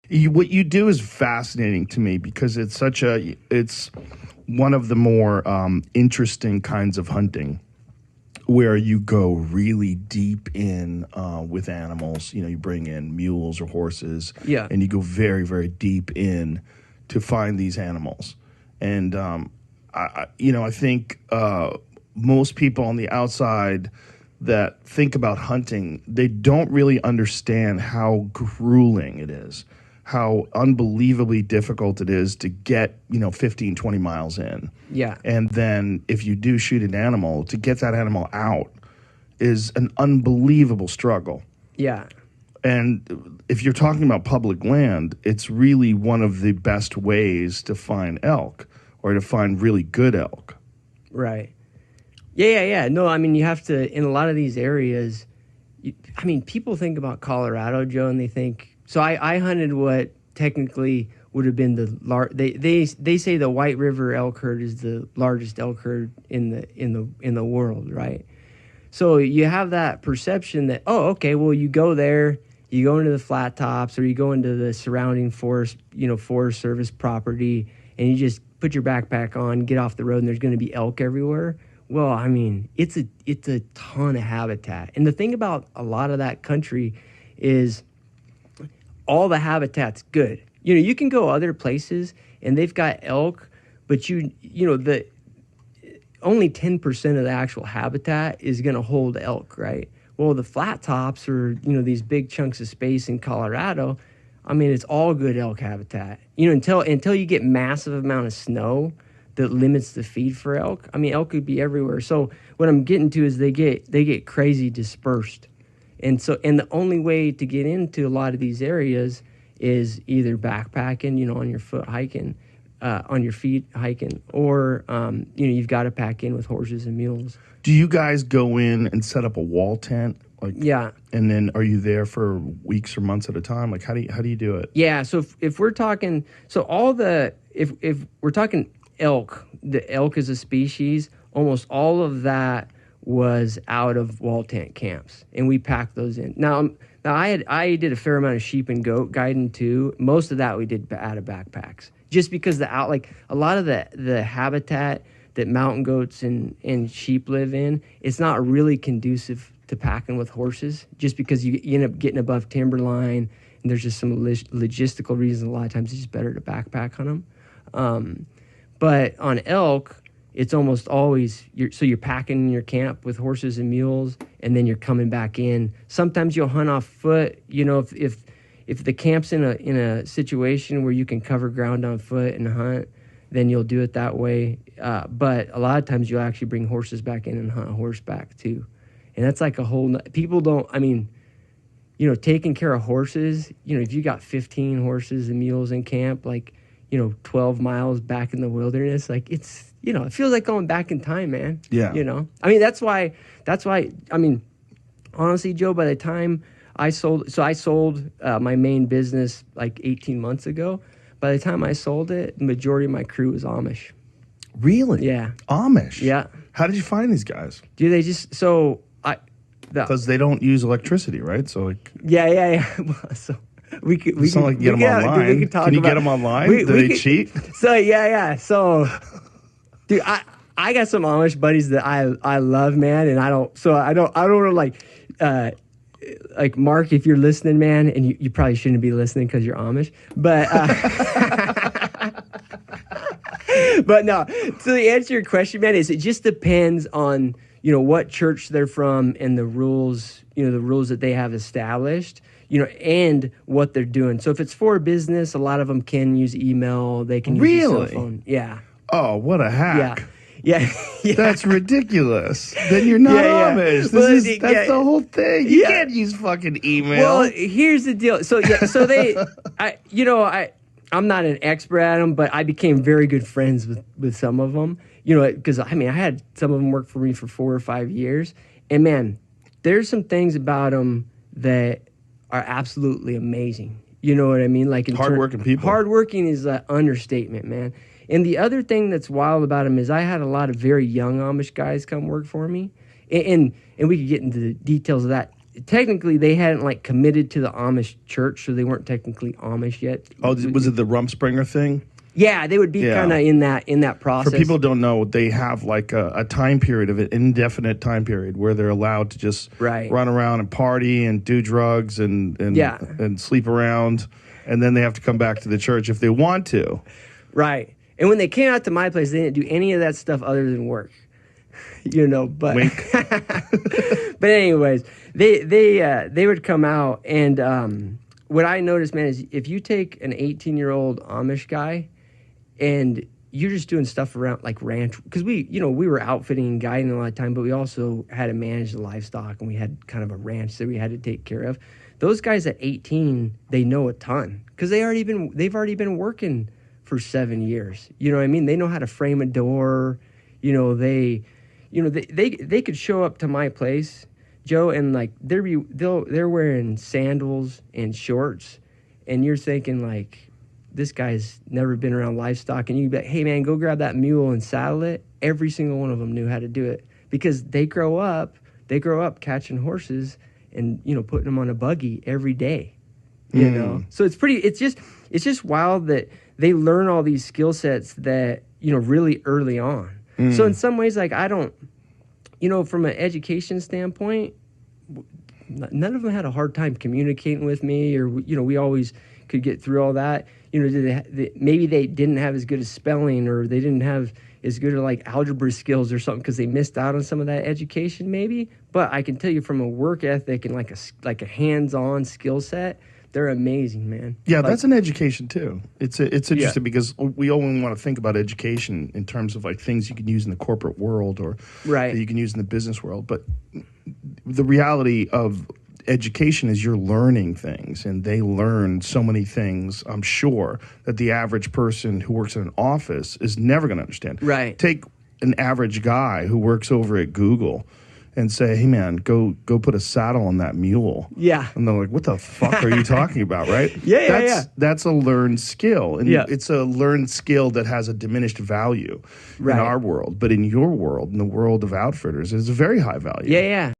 What you do is fascinating to me because it's one of the more interesting kinds of hunting where you go really deep in with animals. You know, you bring in mules or horses, Yeah. and you go very, very deep in to find these animals. And I think most people on the outside that think about hunting, they don't really understand how grueling it is, how unbelievably difficult it is to get, 15, 20 miles in. Yeah. And then if you do shoot an animal, to get that animal out is an unbelievable struggle. Yeah. And if you're talking about public land, it's really one of the best ways to find elk or to find really good elk. Right. Yeah. No, I mean, you have to, in a lot of these areas, people think about Colorado, Joe, and they think, so I hunted what technically would have been they say the White River elk herd is the largest elk herd in the world, right? So you have that perception that, oh, okay, well, you go there, you go into the flat tops or you go into the surrounding forest, Forest Service property, and you just put your backpack on, get off the road, and there's going to be elk everywhere. Well, I mean, it's a ton of habitat. And the thing about a lot of that country is all the habitat's good. You can go other places and they've got elk, but the only 10% of the actual habitat is going to hold elk, right? Well, the flat tops or, these big chunks of space in Colorado, I mean, it's all good elk habitat. Until you get massive amount of snow that limits the feed for elk. I mean, elk could be everywhere. So what I'm getting to is they get crazy dispersed. And the only way to get into a lot of these areas is either backpacking, on your foot hiking, on your feet hiking, or you've got to pack in with horses and mules. Do you guys go in and set up a wall tent? Yeah. And then are you there for weeks or months at a time? Like how do you do it? Yeah. So if we're talking, if we're talking elk, the elk as a species, almost all of that was out of wall tent camps, and we packed those in. Now I did a fair amount of sheep and goat guiding too. Most of that we did out of backpacks, just because a lot of the habitat that mountain goats and sheep live in, it's not really conducive to packing with horses, just because you end up getting above timberline, and there's just some logistical reasons. A lot of times it's just better to backpack on them. But on elk, it's almost always you're packing in your camp with horses and mules, and then you're coming back in. Sometimes you'll hunt off foot. If the camp's in a situation where you can cover ground on foot and hunt, then you'll do it that way. But a lot of times you'll actually bring horses back in and hunt horseback too, and that's like a whole. People don't. I mean, taking care of horses. If you got 15 horses and mules in camp, 12 miles back in the wilderness, it's, it feels like going back in time, man. Yeah. I mean, that's why, I mean, honestly, Joe, by the time I sold my main business 18 months ago. By the time I sold it, the majority of my crew was Amish. Really? Yeah. Amish? Yeah. How did you find these guys? Do they just, because they don't use electricity, right? So Yeah. Well, so we could get them online. Can you get them online? Do they cheat? So yeah. So, dude, I got some Amish buddies that I love, man, and I don't like Mark, if you're listening, man, and you probably shouldn't be listening because you're Amish, but but no. So the answer to your question, man, is it just depends on what church they're from and the rules that they have established. And what they're doing. So if it's for business, a lot of them can use email. They can use your cell phone. Yeah. Oh, what a hack. Yeah. That's ridiculous. Then you're not Amish. That's the whole thing. You can't use fucking email. Well, here's the deal. So I'm not an expert at them, but I became very good friends with some of them. Because I had some of them work for me for 4 or 5 years, and man, there's some things about them that are absolutely amazing. You know what I mean? Hardworking people. Hardworking is an understatement, man. And the other thing that's wild about them is I had a lot of very young Amish guys come work for me, and we could get into the details of that. technically they hadn't like committed to the Amish church, so they weren't technically Amish yet. Oh, was it the Rumspringer thing? Yeah, they would be kind of in that process. For people who don't know, they have like a time period of an indefinite time period where they're allowed to just run around and party and do drugs and sleep around, and then they have to come back to the church if they want to. Right. And when they came out to my place, they didn't do any of that stuff other than work. But wink. But anyways, they would come out, and what I noticed, man, is if you take an 18-year-old Amish guy and you're just doing stuff around like ranch, because we were outfitting and guiding a lot of time, but we also had to manage the livestock, and we had kind of a ranch that we had to take care of. Those guys at 18, they know a ton because they've already been working for 7 years. You know what I mean? They know how to frame a door. They could show up to my place, Joe, and like they're wearing sandals and shorts, and you're thinking like, this guy's never been around livestock, and you'd be like, hey man, go grab that mule and saddle it. Every single one of them knew how to do it because they grow up catching horses and putting them on a buggy every day. So it's just wild that they learn all these skill sets that really early on. So in some ways, like I don't, from an education standpoint, none of them had a hard time communicating with me, or we always could get through all that. Maybe they didn't have as good as spelling, or they didn't have as good at like algebra skills or something because they missed out on some of that education, maybe. But I can tell you from a work ethic and like a hands-on skill set, they're amazing, man. Yeah, that's an education too. It's interesting because we only want to think about education in terms of like things you can use in the corporate world or that you can use in the business world. But the reality of education is you're learning things, and they learn so many things, I'm sure, that the average person who works in an office is never going to understand. Right. Take an average guy who works over at Google and say, hey, man, go put a saddle on that mule. Yeah. And they're like, what the fuck are you talking about, right? That's a learned skill. And it's a learned skill that has a diminished value in our world. But in your world, in the world of outfitters, it's a very high value. Yeah.